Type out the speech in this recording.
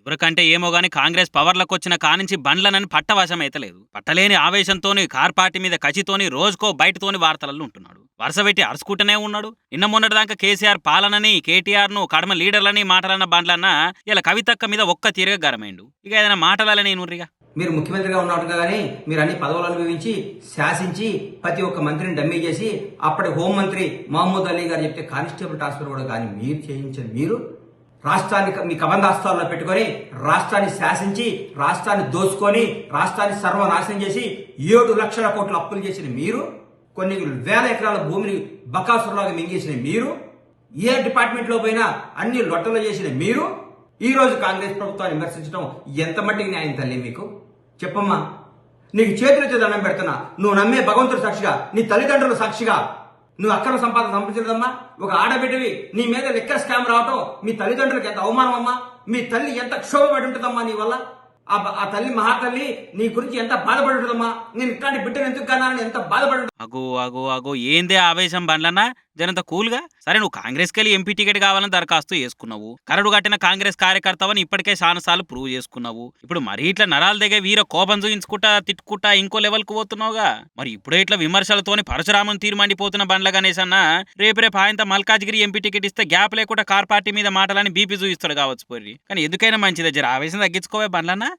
ఎవరికంటే ఏమో గాని కాంగ్రెస్ పవర్లకు వచ్చిన కానించి బండ్లనని పట్టవశం అయితలేదు. పట్టలేని ఆవేశంతోని కార్ పార్టీ మీద కసితోని రోజుకో బయటతోని వార్తలలో ఉంటున్నాడు. వరుస పెట్టి అరుచుకుంటూనే ఉన్నాడు. నిన్న మొన్నటిదాకా కేసీఆర్ పాలనని, కేటీఆర్ ను కడమ లీడర్లని మాటలన్న బండ్లన్న ఇలా కవితక్క మీద ఒక్క తీరుగా గరమైండు. ఇక ఏదైనా మాటలని నూరిగా మీరు ముఖ్యమంత్రిగా ఉన్నట్టుగా కానీ మీరు అన్ని పదవులు అనుభవించి శాసించి ప్రతి ఒక్క మంత్రిని డమ్మీ చేసి అప్పటి హోంమంత్రి మహమూద్ అలీ గారు చెప్తే కానిస్టేబుల్ ట్రాన్స్ఫర్ కూడా కానీ మీరు చేయించండి. మీరు రాష్ట్రాన్ని మీ కబంధాస్తాల్లో పెట్టుకొని రాష్ట్రాన్ని శాసించి రాష్ట్రాన్ని దోచుకొని రాష్ట్రాన్ని సర్వనాశనం చేసి 7 లక్షల కోట్ల అప్పులు చేసిన మీరు, కొన్ని వేల ఎకరాల భూమిని బకాసురులాగా మింగేసిన మీరు, ఏ డిపార్ట్మెంట్ లో పోయినా అన్ని లొట్టలు చేసిన మీరు ఈ రోజు కాంగ్రెస్ ప్రభుత్వాన్ని విమర్శించడం ఎంత మట్టికి న్యాయం తల్లి మీకు? చెప్పమ్మా. నీకు చేతులెత్తి దండం పెడుతున్నా. నువ్వు నమ్మే భగవంతుడు సాక్షిగా, నీ తల్లిదండ్రుల సాక్షిగా, నువ్వు అక్రమ సంపాదన సంపాదించదమ్మా. ఒక ఆడబిడ్డవి నీ మీద లెక్కర్ స్కామ్ రావటం మీ తల్లిదండ్రులకు ఎంత అవమానం అమ్మా. మీ తల్లి ఎంత క్షోభపడి ఉంటుందమ్మా నీ వల్ల. ఆ తల్లి మహాతల్లి నీ గురించి ఎంత బాధపడి ఉంటుందమ్మా. నేను ఇట్లాంటి బిడ్డను ఎందుకు కన్నానని ఎంత బాధపడి. అగో అగో అగో ఏందే ఆవేశం బండ్లన్నా? జనంత కూల్గా సరే నువ్వు కాంగ్రెస్కి వెళ్ళి ఎంపీ టికెట్ కావాలని దరఖాస్తు చేసుకున్నావు. కరడు కట్టిన కాంగ్రెస్ కార్యకర్తవని ఇప్పటికే చాలాసార్లు ప్రూవ్ చేసుకున్నావు. ఇప్పుడు మరీ ఇట్లా నరాల దగ్గర వీర కోపం చూయించుకుంటా తిట్టుకుంటా ఇంకో లెవెల్కు పోతున్నావుగా. మరి ఇప్పుడే ఇట్లా విమర్శలతోని పరశురామం తీర్మండిపోతున్న బండ్ల గణేష్ అన్న రేపు ఆయన మల్కాజ్గిరి ఎంపీ టికెట్ ఇస్తే గ్యాప్ లేకుండా కార్ పార్టీ మీద మాటలని బీపీ చూయిస్తాడు కావచ్చు పోయి. కానీ ఎందుకైనా మంచిదే, జర ఆవేశం తగ్గించుకోవే బండ్లన్నా.